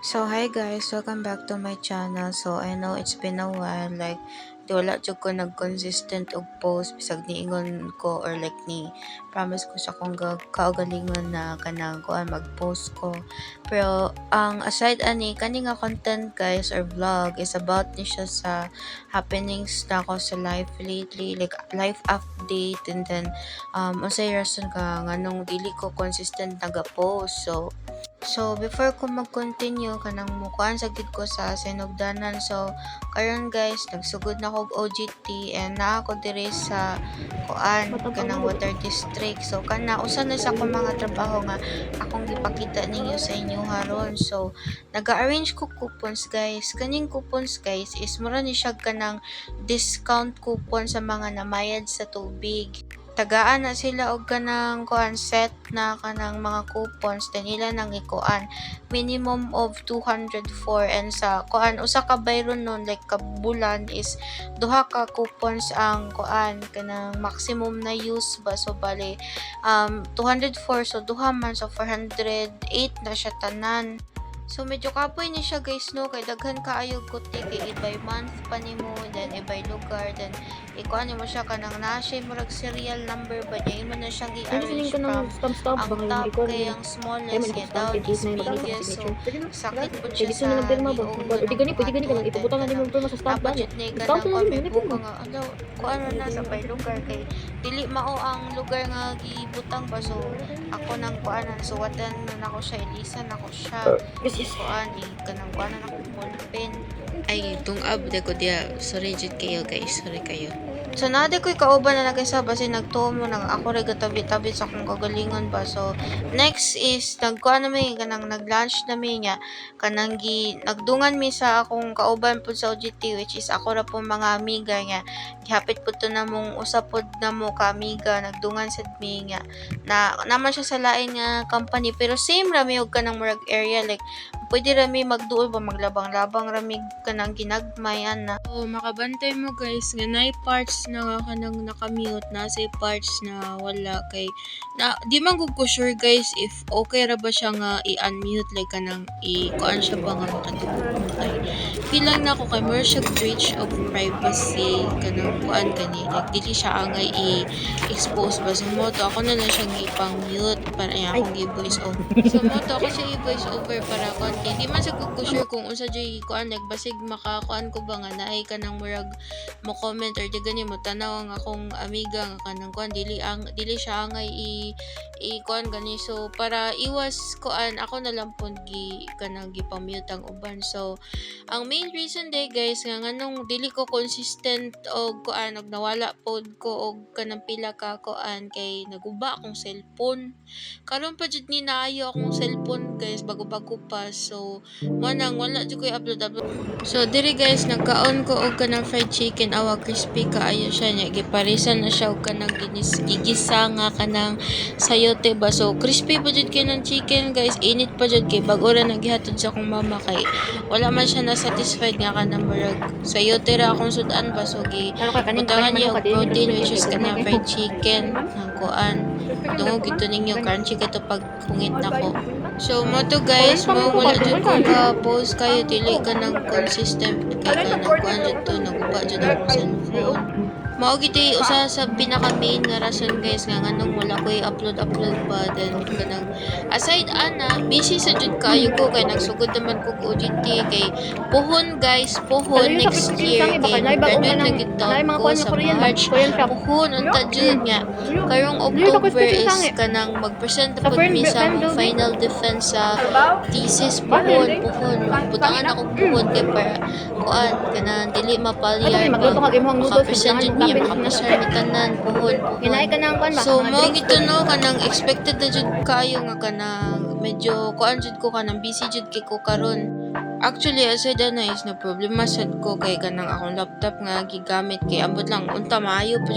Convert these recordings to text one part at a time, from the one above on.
So hi guys, welcome back to my channel. So I know it's been a while, like di wala jud ko nag-consistent og post bisag niingon ko or like ni promise ko sa akong kaugalingon na kanang kuan mag-post ko. Pero ang aside ani kani nga content guys or vlog is about ni siya sa happenings na ako sa life lately, like life update, and then unsay rason ka nganong dili ko consistent naga-post. So before ko mag-continue kanang mukuan sagid ko sa sinugdanan. So karon guys, nagsugod na kog OJT and naa ko diri sa kuan kanang water district. So kana usa na sa akong mga trabaho nga akong gipakita ninyo sa inyo haron. So naga-arrange ko coupons guys. Kaning coupons guys is mura ni siya kanang discount coupon sa mga namayad sa tubig. Tagaan na sila og kanang kuan set na kanang mga coupons then ila nang ikuan minimum of 204, and sa kuan usa ka bayron nun like kabulan is duha ka coupons ang kuan kanang maximum na use ba. So bali 204, so duha man, so 408 na siya tanan. So medyo kapoy ni siya guys no, kay daghan kaayo kuti kay by month pa nimo, then by lugar, then ikuan mo siya kanang na siya murag serial number ba niya imo na siyang i-arrange from ang top kay ang smallest kay down is biggest. So sakit po siya sa pwede gani kanang ipubutang na nimo sa stamp ba niya. budget ni kanang kuan may buko nga ano kuan na sa by lugar kay dili mao ang lugar nga gibutang ba. So ako nang kuanan, so watan na nako siya, ilisan nako siya kuan kanang kuanan ako ballpen. Ay tungab de ko dia, sorry jud kayo guys, sorry kayo. So nade ko'y kauban na nagkasa basi nagtuo mo nang ako rin gatabi-tabi sa akong kagalingon ba. So next is nagkuan namin kanang nag-lunch namin nga kanang nagdungan mi sa akong kauban pud sa OJT, which is ako ra po mga amiga nga gihapit pud to namong usapod na mo ka amiga nagdungan sad mi nga na naman siya sa lain nga company pero same rami og kanang murag area, like pwede rami magduol ba maglabang-labang rami kanang ginagmayan na. So makabantay mo guys nga nay parts na nga kanang nakamute, na say parts na wala kay na di man gud ko sure guys if okay ra ba siya nga i-unmute, like kanang i-kuan siya ba nga makatugtog kay bilang na ako kay more siya breach of privacy kanang kuan kani, like dili siya angay i-expose ba. So moto ako na lang siya ipang-mute para akong i-voice over. So moto ako siya i-voice over para kuan kay di man sa ko sure kung unsa jay kuan, like basig makakuan ko ba nga naay kanang murag mo comment or di gani mo tanaw ang akong amiga nga kanang kuan dili siya angay kuan gani. So para iwas kuan ako na lang pud kanang gipamute ang uban. So ang main reason day guys nga nganong dili ko consistent og kuan og nawala pod ko og kanang pila ka kuan kay naguba akong cellphone. Karon pa jud ni naayo akong cellphone guys, bago-bago pa. So mo nang wala jud ko i-upload. So diri guys nagkaon ko og kanang fried chicken, awa crispy kaayo siya nya, giparisan na siya og kanang gigisa nga kanang sayote ba. So crispy pa jud kay ng chicken guys, init pa jud kay bag-o ra naghihatod sa akong mama kay wala man siya na satisfied nga kanang murag sayote ra akong sudan ba. So butangan niya og protein which is kanang fried chicken ang kuan dungog ito ninyo crunchy kato pag kungit nako. So mo to guys, mo wala jud ko ka post kayo dili ka nang consistent kay kanang kuan jud to naguba jud akong cellphone. Mao gid usa sa pinaka main nga rason guys nga nganong wala ko i-upload pa. Then kanang aside ana busy sa jud kayo ko kay nagsugod naman ko OJT kay puhon guys, puhon next year kay graduate na gid ko sa March. Puhon unta jud nga karong October is kanang mag-present pud mi sa akong final defense sa thesis. Puhon butangan ako puhon kay para kuan kanang dili mapalyar maka-present jud niya makapasar ni tanan puhon. So mo gito no kanang expected na jud kayo nga kanang medyo kuan jud ko kanang busy jud kay ko karon. Actually aside na is na problema sad ko kay kanang akong laptop nga gigamit kay ambot lang unta maayo pa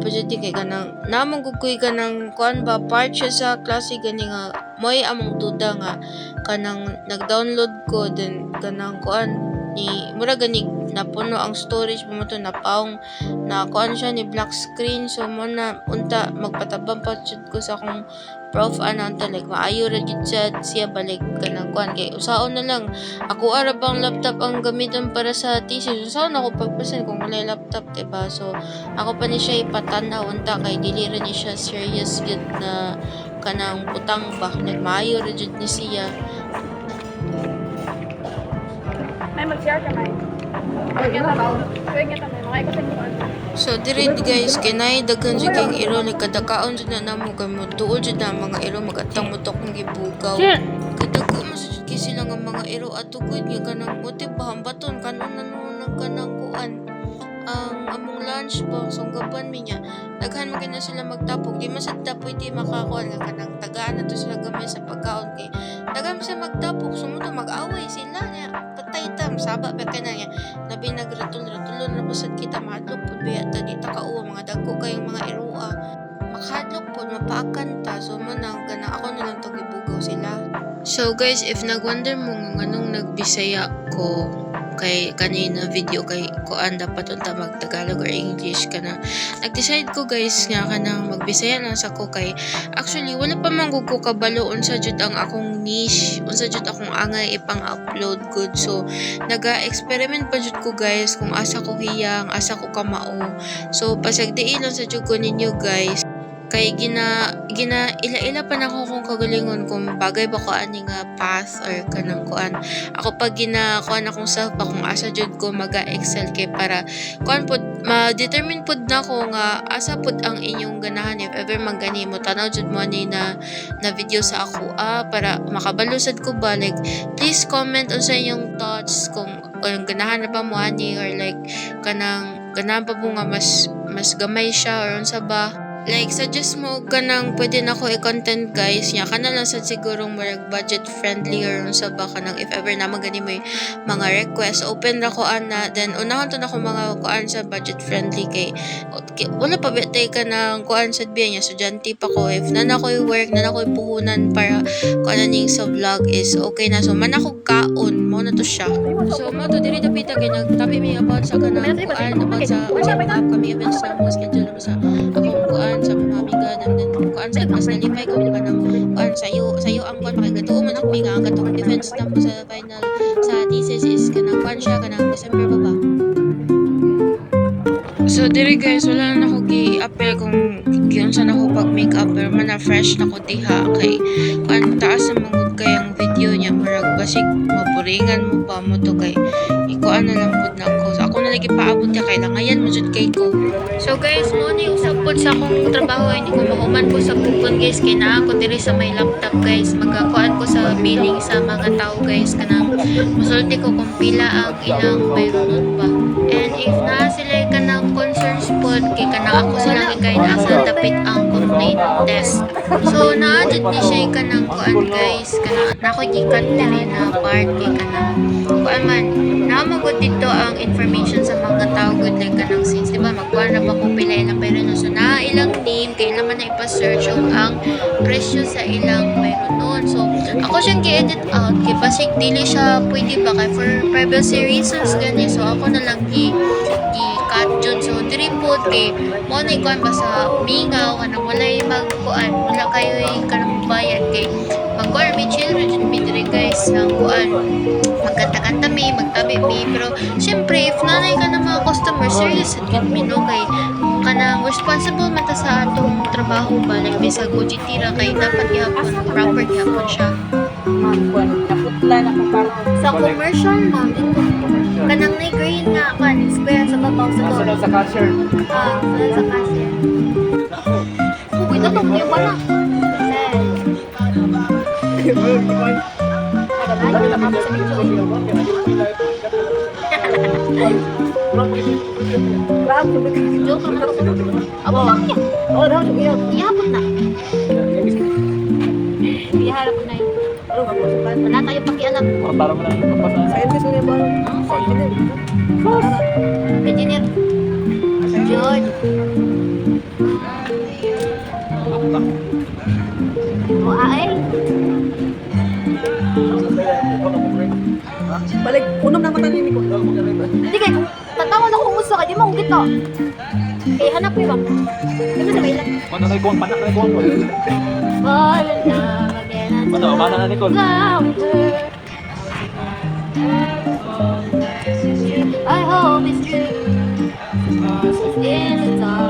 jud kay kanang namong gugoy kanang kuan ba part siya sa klase gani nga moy among duda nga kanang nag-download ko then kanang kuan ni mura gani napuno ang storage mo to na paong na kuan siya ni black screen, so mo na unta magpatabang pa jud ko sa akong prof unta like maayo ra jud siya balik kanang kuan kay usaon na lang ako ara bang laptop ang gamiton para sa thesis, usaon ako pagpresent kung wala laptop diba. So ako pa ni siya ipatanaw unta kay dili ra ni siya serious gud na kanang butang ba, like maayo ra jud ni siya. May mag-share ka, May. Pwede nga tao. Pwede nga tao. Makaikot ko. So diri guys kinay daghan jud kay iro like kadakaon jud na namo kay mo tuod jud na mga iro magatang mutok ng gibugaw. Kadako mo jud kay sila nga mga iro atugod nga kanang motive bahang baton kanon nang kanang kuan ang among lunch box ang gaban mi niya daghan man na sila magtapog di man sad tapoy di makakuan nga kanang tagaan na to sila gamay sa pagkaon kay daghan sila magtapog sumunod mag-away sila niya patay tam saba ba kana niya labi nagratul-ratulon na basad kita mahadlok pud biya ta di ta kauwa mga dagko kayong mga irua makadlok pud mapaakan ta so man ang kana ako na lang to gibugaw sila. So guys, if nagwonder mo nga nganong nagbisaya ko kay kanina video kay kuan dapat unta magtagalog or English kana nag-decide ko guys nga kanang magbisaya lang sa ko kay actually wala pa man ko kabalo unsa jud ang akong niche unsa jud akong angay ipang-upload good, so naga-experiment pa jud ko guys kung asa ko hiyang asa ko kamao, so pasagdiin lang sa jud ko ninyo guys kay gina ila-ila pa nako kung kagalingon kung bagay ba ko ani nga path or kanang kuan ako pag kuan akong self pa kung asa jud ko maga-excel kay para kuan pud ma-determine pud nako nga asa pud ang inyong ganahan if ever man gani mo tanaw jud mo ani na video sa ako para makabalusad ko ba like please comment on sa inyong thoughts kung ganahan na ba mo ani or like kanang ganahan pa mo nga mas gamay siya or unsa ba. Like, suggest mo kanang pwede na ko i-content guys niya. Kana lang sa sigurong marag budget friendly or sa ba kanang if ever na magani mo mga request. Open na ko ana. Then, unahon to na ko mga kuan sa budget friendly kay wala pa betay ka ng kuan sa biya niya. Estudyante pa ko. If na ko work, na ko puhunan para kuan ning sa vlog is okay na. So, man ako kaon. Mo na to siya. So, mo to diri dapita kay nagtabi mi about sa kanang kuan about sa upcoming events sa mo schedule sa akong kuan sa mga amiga dan kuan sa mas nalipay ko ba nang kuan sayo ang kuan makigatuo man ako nga ang katong defense na po sa final sa thesis is kanang kuan siya kanang December ba. So diri guys wala na ako gi-appel kung giyon sa nako pag makeup pero man na fresh na ko diha kay kuan taas sa mangud kay ang video niya murag basig mapuringan mo pa mo to kay ikuan na lang pud na ko. So ako na lagi paabot ya kay langayan mo jud kay ko. So guys, mo ni usap pod sa akong trabaho, hindi ko mahuman po sa kupon guys kay naa ko diri sa may laptop guys. Magakuan ko sa billing sa mga tao guys kanang musulti ko kung pila ang ilang bayronon ba. And if naa sila kanang concerns pod kay kanang ako sila gikain asa dapit ang complaint desk. So naa jud ni siya kanang kuan guys kanang nako gikan diri na part kay kanang kuan man namagod dito ang information sa mga tao good like kanang since diba magkuan na ba kung pila ilang bayronon, so na ilang name kay naman na ipa-search ang presyo sa ilang bayronon. So ako siyang gi-edit out kay basig dili siya pwede ba kay for privacy reasons gani, so ako na lang cut jud. So diri pod kay mo na ikuan ba sa mingaw kanang walay magkuan wala kayo kanang bayad kay magkuan may children jud mi diri guys ang kuan magkanta-kanta mi magtabi mi pero syempre if nanay ka na mga customer serious jud mi no kay kanang responsible man ta sa atong trabaho ba like bisag OJT ra kay dapat gihapon proper gihapon siya. Naputla na ko para Sa commercial ma'am, kanang na green nga kan square sa babaw sa door. sa cashier. Sa cashier. Uy, ito yung bala. Agad na sa video. Joke lang ako. Abo bakit? Oh, daw siya. Ihapon na. Iharap na yun. Wala tayo pakialam. Para mo lang kapasa. Sa edis niya ba? Engineer. George. O, ay. Balik, unom ng mata ni Nicole. Hindi kay kung tatawag ako kung gusto ka, di mo akong gito. Kaya hanap ko ba? Di mo sabay lang. Panak na Nicole. Fall in love again. Ano, mana na Nicole. I hope it's true. In the dark.